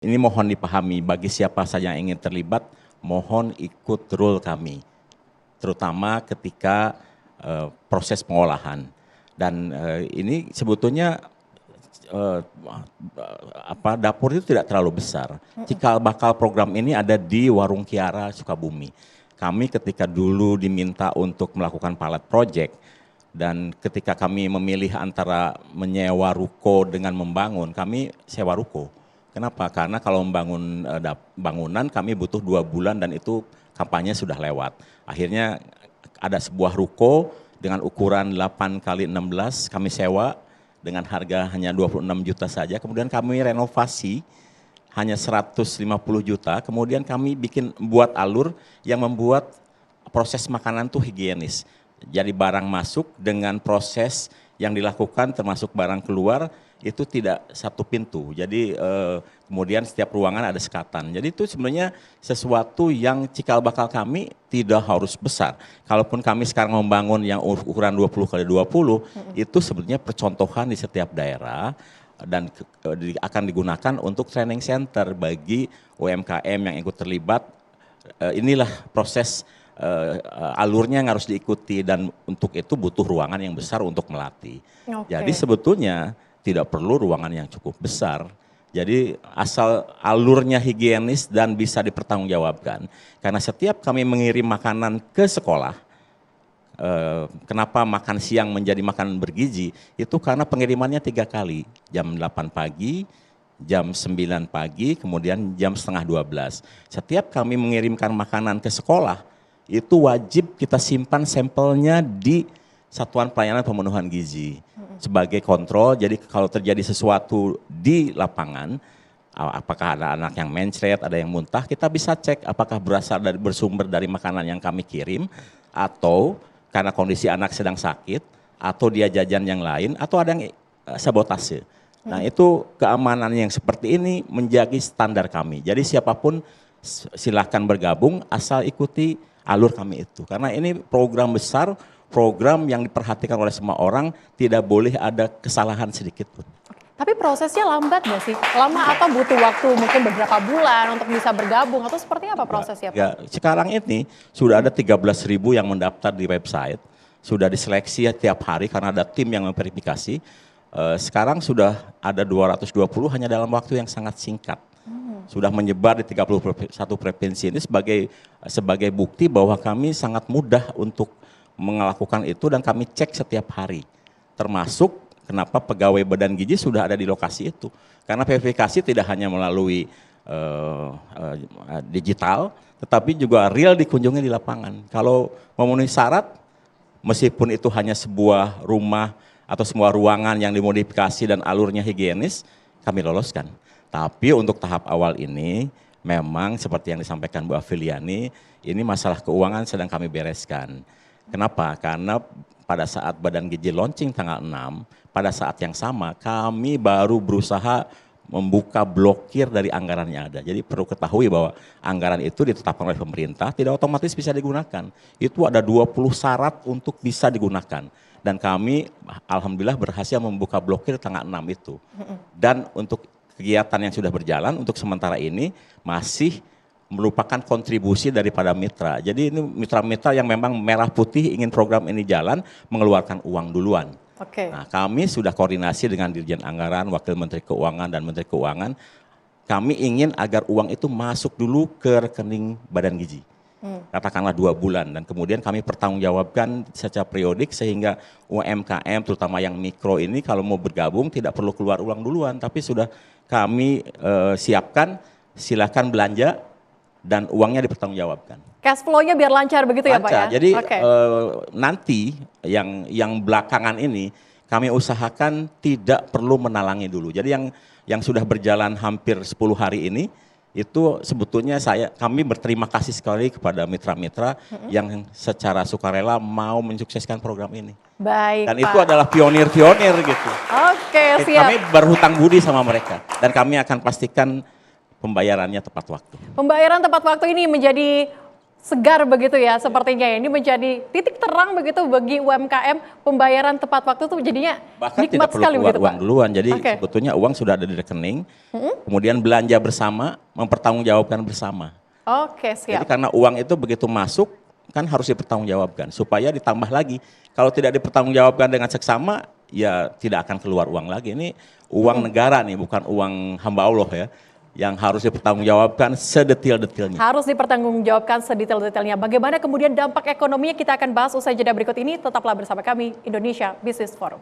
Ini mohon dipahami bagi siapa saja yang ingin terlibat, mohon ikut rule kami, terutama ketika proses pengolahan. Dan ini sebetulnya dapur itu tidak terlalu besar. Cikal bakal program ini ada di Warung Kiara, Sukabumi. Kami ketika dulu diminta untuk melakukan pilot project, dan ketika kami memilih antara menyewa ruko dengan membangun, kami sewa ruko. Kenapa? Karena kalau membangun bangunan kami butuh 2 bulan dan itu kampanye sudah lewat. Akhirnya ada sebuah ruko dengan ukuran 8 kali 16 kami sewa dengan harga hanya 26 juta saja. Kemudian kami renovasi hanya 150 juta. Kemudian kami buat alur yang membuat proses makanan tuh higienis. Jadi barang masuk dengan proses yang dilakukan termasuk barang keluar itu tidak satu pintu. Jadi kemudian setiap ruangan ada sekatan. Jadi itu sebenarnya sesuatu yang cikal bakal kami tidak harus besar. Kalaupun kami sekarang membangun yang ukuran 20 kali 20 itu sebenarnya percontohan di setiap daerah dan akan digunakan untuk training center bagi UMKM yang ikut terlibat. Inilah proses alurnya yang harus diikuti dan untuk itu butuh ruangan yang besar untuk melatih. Jadi sebetulnya tidak perlu ruangan yang cukup besar. Jadi asal alurnya higienis dan bisa dipertanggungjawabkan. Karena setiap kami mengirim makanan ke sekolah, kenapa makan siang menjadi makanan bergizi, itu karena pengirimannya 3 kali. Jam 8 pagi, jam 9 pagi, kemudian jam setengah 12. Setiap kami mengirimkan makanan ke sekolah, itu wajib kita simpan sampelnya di Satuan Pelayanan Pemenuhan Gizi sebagai kontrol. Jadi kalau terjadi sesuatu di lapangan, apakah ada anak yang mencret, ada yang muntah, kita bisa cek apakah bersumber dari makanan yang kami kirim, atau karena kondisi anak sedang sakit, atau dia jajan yang lain, atau ada yang sabotase. Nah itu keamanan yang seperti ini menjadi standar kami. Jadi siapapun silahkan bergabung asal ikuti alur kami itu. Karena ini program besar, program yang diperhatikan oleh semua orang, tidak boleh ada kesalahan sedikit pun. Tapi prosesnya lambat nggak sih? Lama atau butuh waktu mungkin beberapa bulan untuk bisa bergabung atau seperti apa prosesnya Pak? Ya, sekarang ini sudah ada 13.000 yang mendaftar di website, sudah diseleksi tiap hari karena ada tim yang memverifikasi. Sekarang sudah ada 220 hanya dalam waktu yang sangat singkat. Sudah menyebar di 31 provinsi. Ini sebagai bukti bahwa kami sangat mudah untuk melakukan itu dan kami cek setiap hari. Termasuk kenapa pegawai Badan Gizi sudah ada di lokasi itu. Karena verifikasi tidak hanya melalui digital, tetapi juga real dikunjungi di lapangan. Kalau memenuhi syarat, meskipun itu hanya sebuah rumah atau sebuah ruangan yang dimodifikasi dan alurnya higienis, kami loloskan. Tapi untuk tahap awal ini, memang seperti yang disampaikan Bu Afiliani, ini masalah keuangan sedang kami bereskan. Kenapa? Karena pada saat Badan Gizi launching tanggal 6, pada saat yang sama kami baru berusaha membuka blokir dari anggaran yang ada. Jadi perlu ketahui bahwa anggaran itu ditetapkan oleh pemerintah, tidak otomatis bisa digunakan. Itu ada 20 syarat untuk bisa digunakan. Dan kami alhamdulillah berhasil membuka blokir tanggal 6 itu. Dan untuk kegiatan yang sudah berjalan untuk sementara ini masih merupakan kontribusi daripada mitra. Jadi ini mitra-mitra yang memang merah putih ingin program ini jalan mengeluarkan uang duluan. Nah, kami sudah koordinasi dengan Dirjen Anggaran, Wakil Menteri Keuangan dan Menteri Keuangan. Kami ingin agar uang itu masuk dulu ke rekening Badan Gizi. Katakanlah 2 bulan dan kemudian kami pertanggungjawabkan secara periodik sehingga UMKM terutama yang mikro ini kalau mau bergabung tidak perlu keluar uang duluan tapi sudah kami siapkan, silakan belanja dan uangnya dipertanggungjawabkan. Cash flow-nya biar lancar begitu ya Pak ya? Jadi nanti yang belakangan ini kami usahakan tidak perlu menalangi dulu. Jadi yang sudah berjalan hampir 10 hari ini itu sebetulnya kami berterima kasih sekali kepada mitra-mitra yang secara sukarela mau mensukseskan program ini. Baik, dan Pak. Itu adalah pionir-pionir gitu. Oke, siap. Kami berhutang budi sama mereka dan kami akan pastikan pembayarannya tepat waktu. Pembayaran tepat waktu ini menjadi segar begitu ya sepertinya ya. Ini menjadi titik terang begitu bagi UMKM, pembayaran tepat waktu tuh jadinya Bahkan nikmat tidak perlu sekali keluar begitu uang Pak. duluan, jadi Oke. sebetulnya uang sudah ada di rekening, kemudian belanja bersama, mempertanggungjawabkan bersama. Oke, Jadi siap. karena uang itu begitu masuk, kan harus dipertanggungjawabkan, supaya ditambah lagi. Kalau tidak dipertanggungjawabkan dengan seksama, ya tidak akan keluar uang lagi. Ini uang negara nih, bukan uang hamba Allah ya, yang harus dipertanggungjawabkan sedetil-detilnya. Harus dipertanggungjawabkan sedetail-detailnya. Bagaimana kemudian dampak ekonominya kita akan bahas usai jeda berikut ini. Tetaplah bersama kami, Indonesia Business Forum.